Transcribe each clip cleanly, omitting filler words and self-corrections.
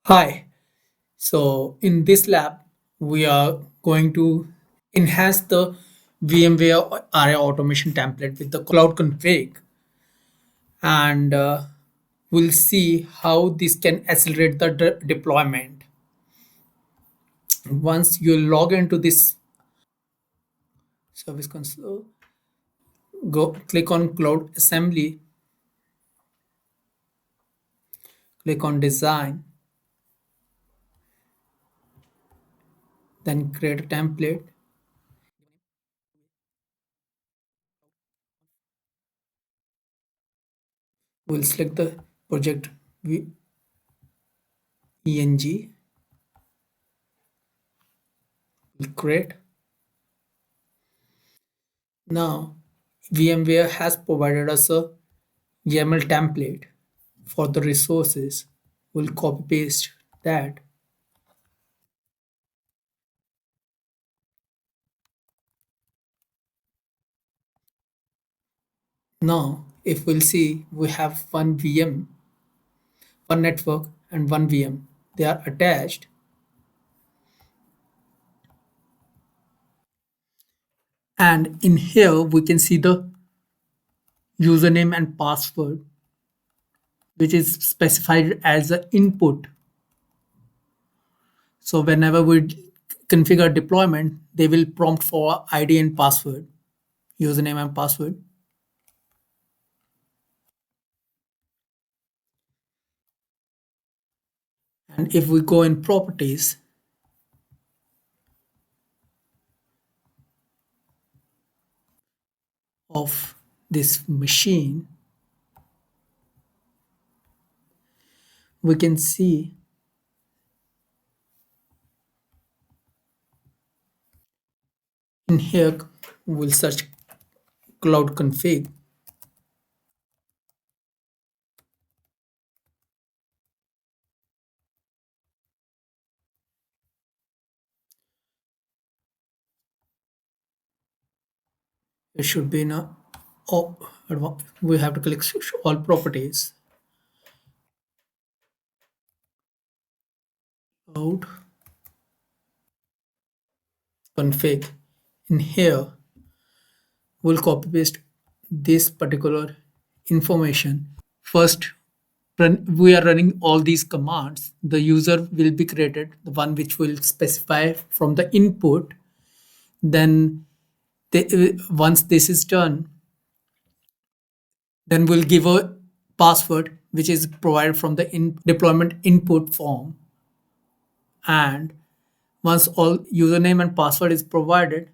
Hi. So in this lab, we are going to enhance the VMware Aria Automation template with the cloud config, and we'll see how this can accelerate the deployment. Once you log into this service console, go click on Cloud Assembly, click on Design, then create a template. We'll select the project ENG, we'll create. Now, VMware has provided us a YAML template for the resources. We'll copy paste that. Now, if we'll see, we have one VM, one network, and one VM. They are attached, and in here we can see the username and password, which is specified as the input. So whenever we configure deployment, they will prompt for ID and password, username and password. And if we go in properties, of this machine, we can see in here, we'll search cloud config. It should be in a, oh, we have to click all properties, cloud config. In here, we'll copy paste this particular information. First, we are running all these commands. The user will be created, the one which will specify from the input. Then once this is done, then we'll give a password which is provided from the deployment input form. And once all username and password is provided,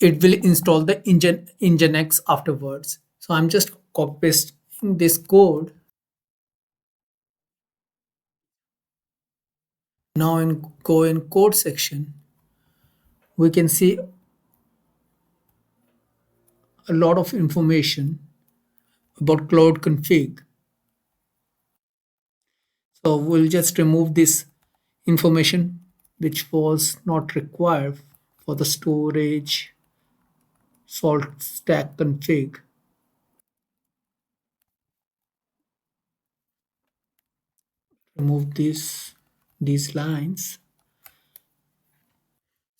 it will install the Nginx afterwards. So I'm just copy pasting this code. Now in go in code section, we can see a lot of information about cloud config. So we'll just remove this information which was not required for the storage salt stack config. Remove these lines.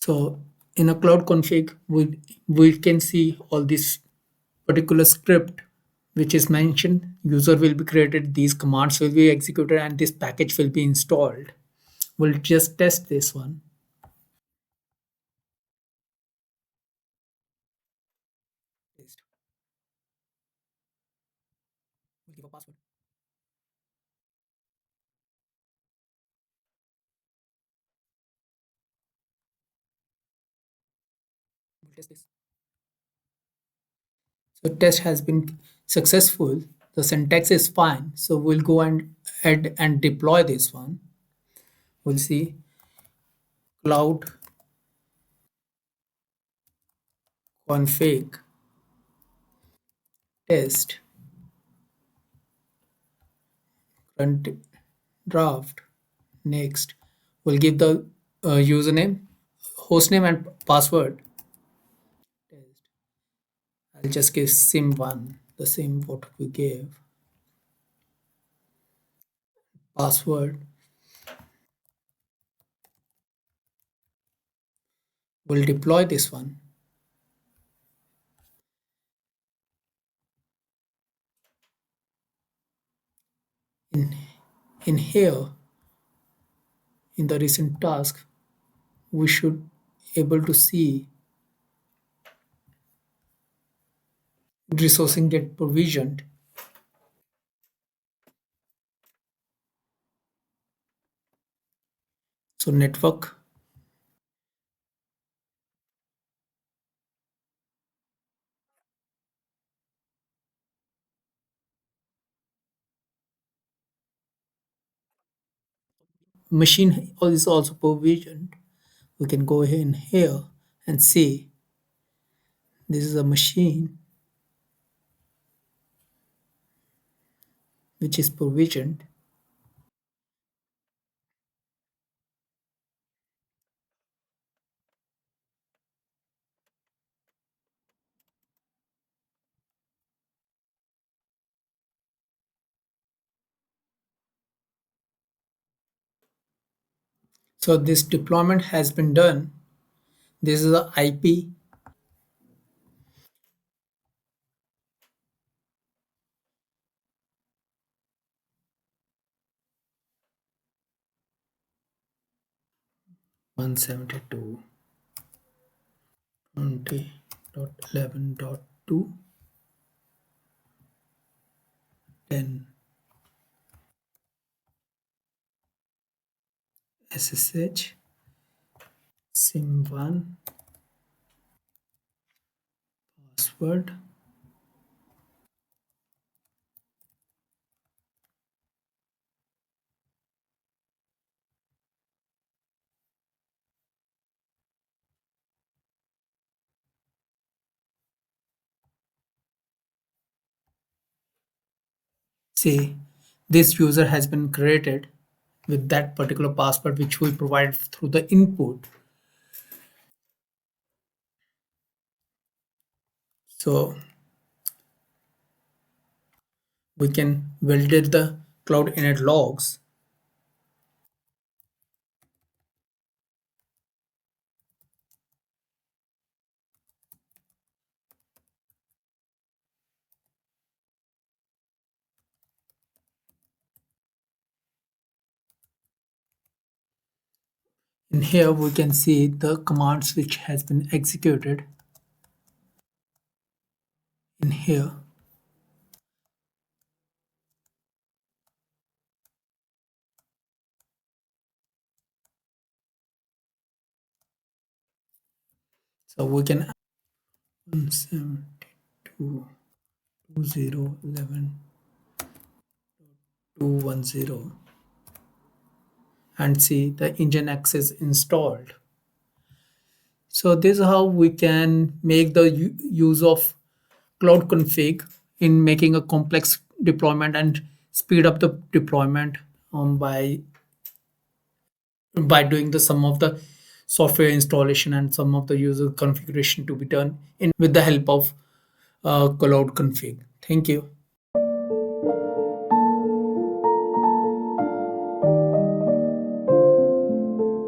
So in a cloud config, we can see all this particular script which is mentioned. User will be created, these commands will be executed, and this package will be installed. We'll just test this one. Paste. We'll give a password. We'll test this. So test has been successful. The syntax is fine. So we'll go and add and deploy this one. We'll see cloud config test current draft. Next, we'll give the username, hostname, and password. I'll just give sim1, the same what we gave. password. We'll deploy this one. In, in here, in the recent task, we should able to see resourcing get provisioned. So network machine is also provisioned. We can go ahead in here and see this is a machine which is provisioned. So this deployment has been done. This is the IP 172.20.11.2 SSH SIM1 password. See, this user has been created with that particular password which we provide through the input. So we can validate the cloud init logs. In here we can see the commands which has been executed in here. So we can 172.20.11.210 and see the Nginx is installed. So this is how we can make the use of cloud config in making a complex deployment and speed up the deployment by doing the some of the software installation and some of the user configuration to be done in with the help of cloud config. Thank you.